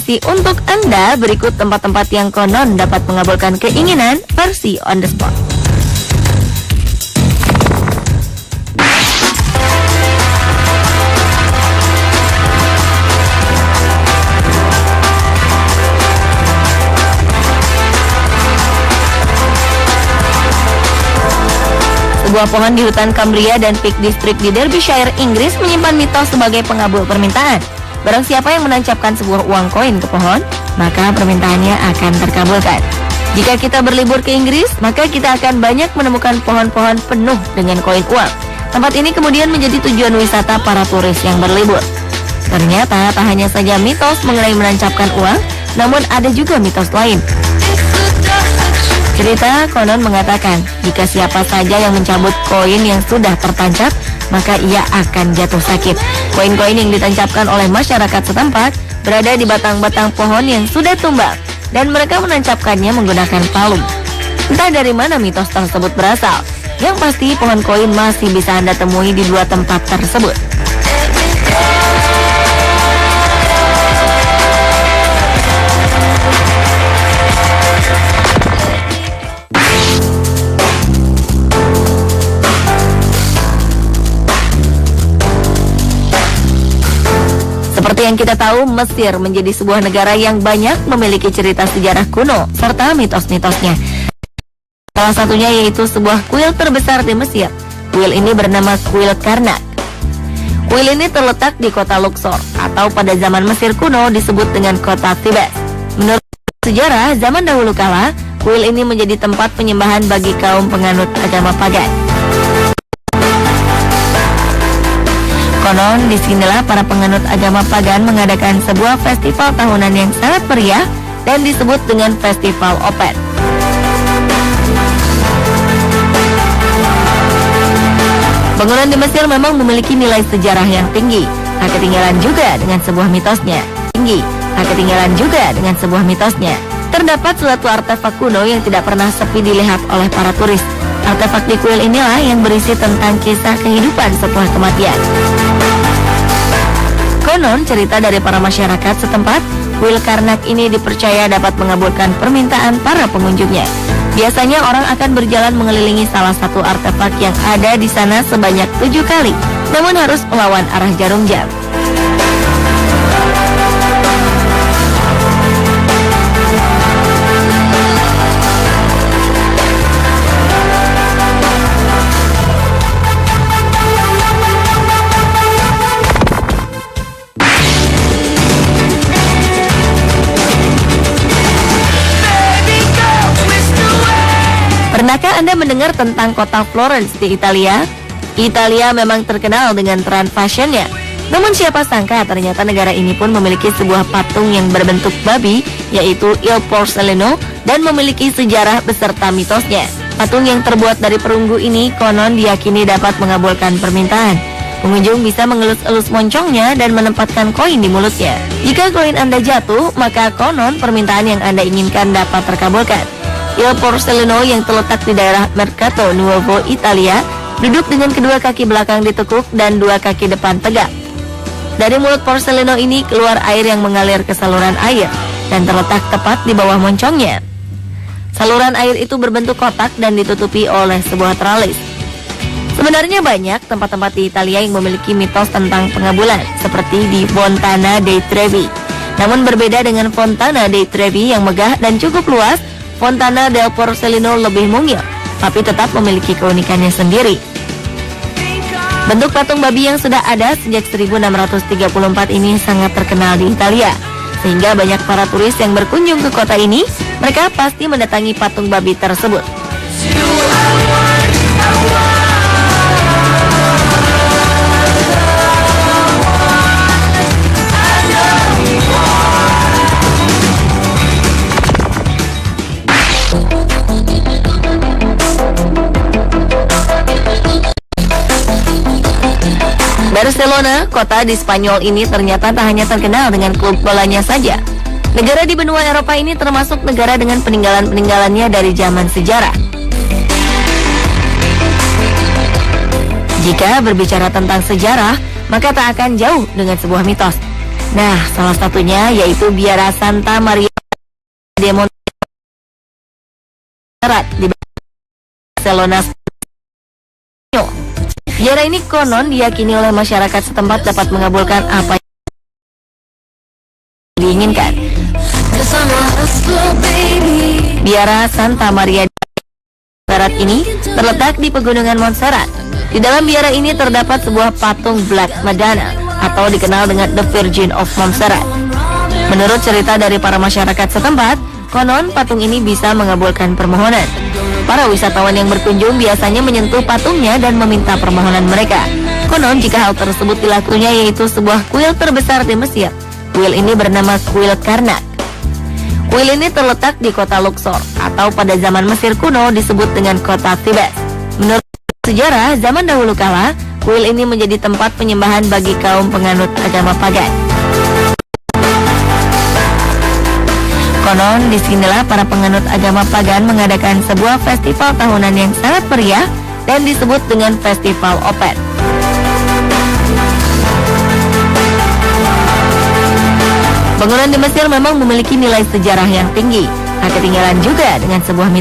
informasi untuk Anda. Berikut tempat-tempat yang konon dapat mengabulkan keinginan versi on the spot. Sebuah pohon di hutan Cumbria dan Peak District di Derbyshire, Inggris menyimpan mitos sebagai pengabul permintaan. Barang siapa yang menancapkan sebuah uang koin ke pohon, maka permintaannya akan terkabulkan. Jika kita berlibur ke Inggris, maka kita akan banyak menemukan pohon-pohon penuh dengan koin uang. Tempat ini kemudian menjadi tujuan wisata para turis yang berlibur. Ternyata tak hanya saja mitos mengenai menancapkan uang, namun ada juga mitos lain. Cerita konon mengatakan, jika siapa saja yang mencabut koin yang sudah tertancap, maka ia akan jatuh sakit. Koin-koin yang ditancapkan oleh masyarakat setempat berada di batang-batang pohon yang sudah tumbang, dan mereka menancapkannya menggunakan palu. Entah dari mana mitos tersebut berasal. Yang pasti pohon koin masih bisa Anda temui di dua tempat tersebut. Seperti yang kita tahu, Mesir menjadi sebuah negara yang banyak memiliki cerita sejarah kuno serta mitos-mitosnya. Salah satunya yaitu sebuah kuil terbesar di Mesir. Kuil ini bernama Kuil Karnak. Kuil ini terletak di kota Luxor, atau pada zaman Mesir kuno disebut dengan kota Thebes. Menurut sejarah, zaman dahulu kala, kuil ini menjadi tempat penyembahan bagi kaum penganut agama pagan. Konon, disinilah para penganut agama pagan mengadakan sebuah festival tahunan yang sangat meriah dan disebut dengan Festival Open. Bangunan di Mesir memang memiliki nilai sejarah yang tinggi, tak ketinggalan juga dengan sebuah mitosnya. Terdapat suatu artefak kuno yang tidak pernah sepi dilihat oleh para turis. Artefak di kuil inilah yang berisi tentang kisah kehidupan setelah kematian. Konon, cerita dari para masyarakat setempat, kuil Karnak ini dipercaya dapat mengabulkan permintaan para pengunjungnya. Biasanya orang akan berjalan mengelilingi salah satu artefak yang ada di sana sebanyak 7 kali, namun harus melawan arah jarum jam. Pernahkah Anda mendengar tentang kota Florence di Italia? Italia memang terkenal dengan tren fashionnya. Namun siapa sangka ternyata negara ini pun memiliki sebuah patung yang berbentuk babi, yaitu Il Porcellino, dan memiliki sejarah beserta mitosnya. Patung yang terbuat dari perunggu ini konon diyakini dapat mengabulkan permintaan. Pengunjung bisa mengelus-elus moncongnya dan menempatkan koin di mulutnya. Jika koin Anda jatuh, maka konon permintaan yang Anda inginkan dapat terkabulkan. Il Porcellino yang terletak di daerah Mercato Nuovo, Italia, duduk dengan kedua kaki belakang ditekuk dan dua kaki depan tegak. Dari mulut Porcellino ini keluar air yang mengalir ke saluran air dan terletak tepat di bawah moncongnya. Saluran air itu berbentuk kotak dan ditutupi oleh sebuah teralis. Sebenarnya banyak tempat-tempat di Italia yang memiliki mitos tentang pengabulan, seperti di Fontana dei Trevi. Namun berbeda dengan Fontana dei Trevi yang megah dan cukup luas, Fontana del Porcellino lebih mungil, tapi tetap memiliki keunikannya sendiri. Bentuk patung babi yang sudah ada sejak 1634 ini sangat terkenal di Italia, sehingga banyak para turis yang berkunjung ke kota ini, mereka pasti mendatangi patung babi tersebut. Barcelona, kota di Spanyol ini ternyata tak hanya terkenal dengan klub bolanya saja. Negara di benua Eropa ini termasuk negara dengan peninggalan-peninggalannya dari zaman sejarah. Jika berbicara tentang sejarah, maka tak akan jauh dengan sebuah mitos. Nah, salah satunya yaitu Biara Santa Maria de Montserrat di Barcelona. Biara ini konon diyakini oleh masyarakat setempat dapat mengabulkan apa yang diinginkan. Biara Santa Maria de Montserrat ini terletak di pegunungan Montserrat. Di dalam biara ini terdapat sebuah patung Black Madonna atau dikenal dengan The Virgin of Montserrat. Menurut cerita dari para masyarakat setempat, konon patung ini bisa mengabulkan permohonan. Para wisatawan yang berkunjung biasanya menyentuh patungnya dan meminta permohonan mereka. Konon jika hal tersebut dilakukannya yaitu sebuah kuil terbesar di Mesir. Kuil ini bernama Kuil Karnak. Kuil ini terletak di kota Luxor atau pada zaman Mesir kuno disebut dengan kota Thebes. Menurut sejarah zaman dahulu kala, kuil ini menjadi tempat penyembahan bagi kaum penganut agama pagan. Konon disinilah para penganut agama pagan mengadakan sebuah festival tahunan yang sangat meriah dan disebut dengan Festival Opet. Bangunan di Mesir memang memiliki nilai sejarah yang tinggi. Tak ketinggalan juga dengan sebuah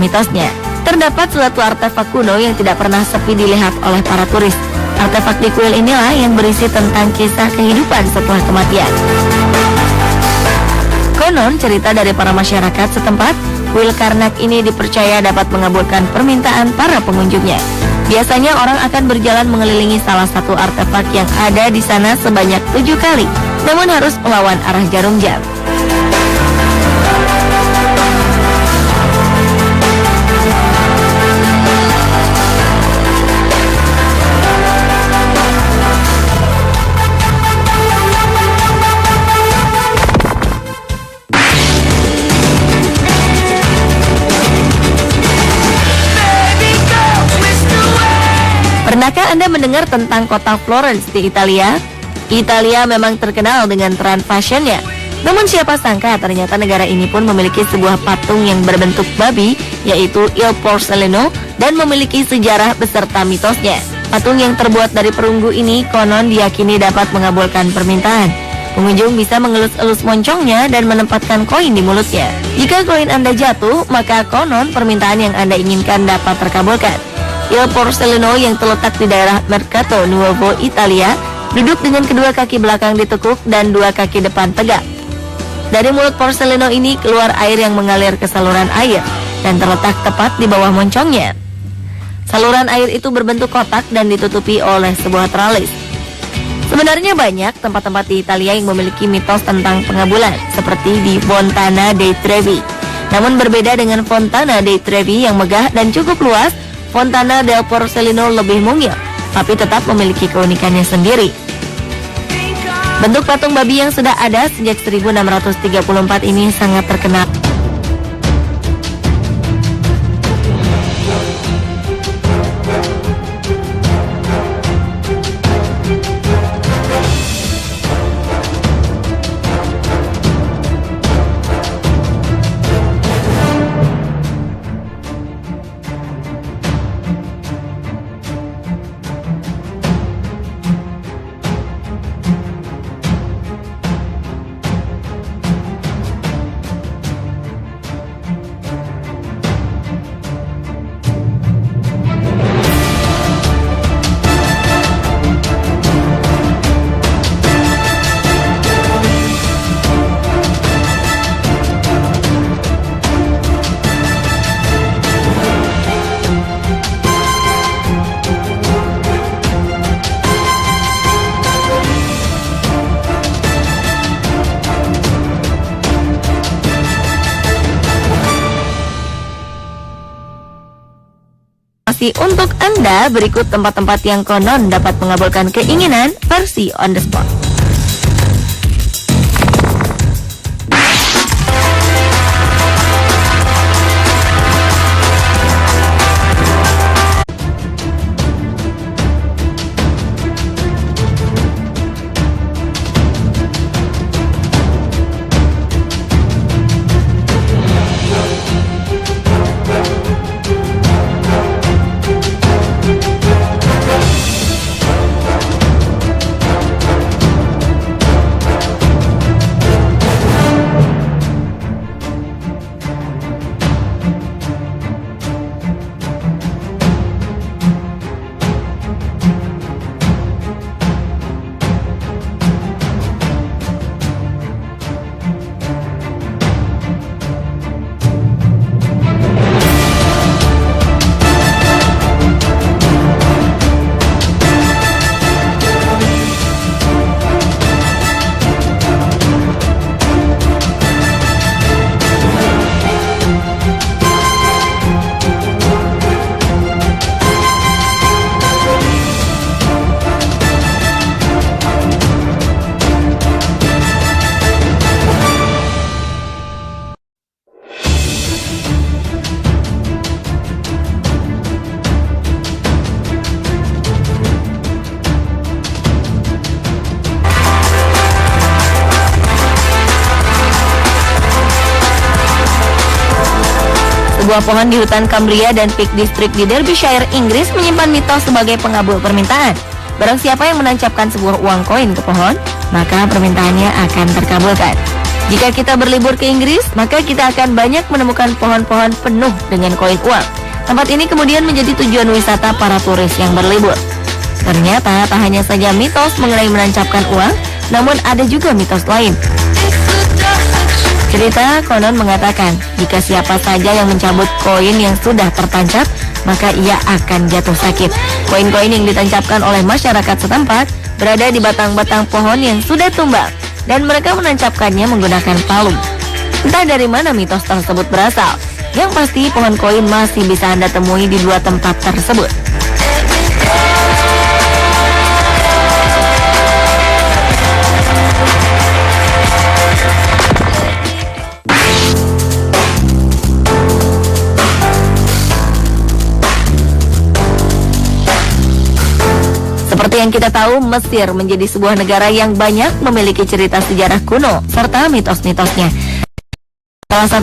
mitosnya. Terdapat suatu artefak kuno yang tidak pernah sepi dilihat oleh para turis. Artefak di kuil inilah yang berisi tentang kisah kehidupan setelah kematian. Konon cerita dari para masyarakat setempat, kuil Karnak ini dipercaya dapat mengabulkan permintaan para pengunjungnya. Biasanya orang akan berjalan mengelilingi salah satu artefak yang ada di sana sebanyak 7 kali, namun harus melawan arah jarum jam. Pernahkah Anda mendengar tentang kota Florence di Italia? Italia memang terkenal dengan tren fashionnya. Namun siapa sangka ternyata negara ini pun memiliki sebuah patung yang berbentuk babi, yaitu Il Porcellino, dan memiliki sejarah beserta mitosnya. Patung yang terbuat dari perunggu ini konon diyakini dapat mengabulkan permintaan. Pengunjung bisa mengelus-elus moncongnya dan menempatkan koin di mulutnya. Jika koin Anda jatuh, maka konon permintaan yang Anda inginkan dapat terkabulkan. Il Porcellino yang terletak di daerah Mercato Nuovo, Italia, duduk dengan kedua kaki belakang ditekuk dan dua kaki depan tegak. Dari mulut Porcellino ini keluar air yang mengalir ke saluran air dan terletak tepat di bawah moncongnya. Saluran air itu berbentuk kotak dan ditutupi oleh sebuah teralis. Sebenarnya banyak tempat-tempat di Italia yang memiliki mitos tentang pengabulan, seperti di Fontana dei Trevi. Namun berbeda dengan Fontana dei Trevi yang megah dan cukup luas, Fontana del Porcellino lebih mungil, tapi tetap memiliki keunikannya sendiri. Bentuk patung babi yang sudah ada sejak 1634 ini sangat terkenal. Untuk Anda, berikut tempat-tempat yang konon dapat mengabulkan keinginan versi on the spot. Sebuah pohon di hutan Cumbria dan Peak District di Derbyshire, Inggris menyimpan mitos sebagai pengabul permintaan. Barang siapa yang menancapkan sebuah uang koin ke pohon, maka permintaannya akan terkabulkan. Jika kita berlibur ke Inggris, maka kita akan banyak menemukan pohon-pohon penuh dengan koin uang. Tempat ini kemudian menjadi tujuan wisata para turis yang berlibur. Ternyata tak hanya saja mitos mengenai menancapkan uang, namun ada juga mitos lain. Cerita konon mengatakan, jika siapa saja yang mencabut koin yang sudah tertancap, maka ia akan jatuh sakit. Koin-koin yang ditancapkan oleh masyarakat setempat berada di batang-batang pohon yang sudah tumbang, dan mereka menancapkannya menggunakan palu. Entah dari mana mitos tersebut berasal, yang pasti pohon koin masih bisa Anda temui di dua tempat tersebut. Seperti yang kita tahu, Mesir menjadi sebuah negara yang banyak memiliki cerita sejarah kuno serta mitos-mitosnya. Salah satu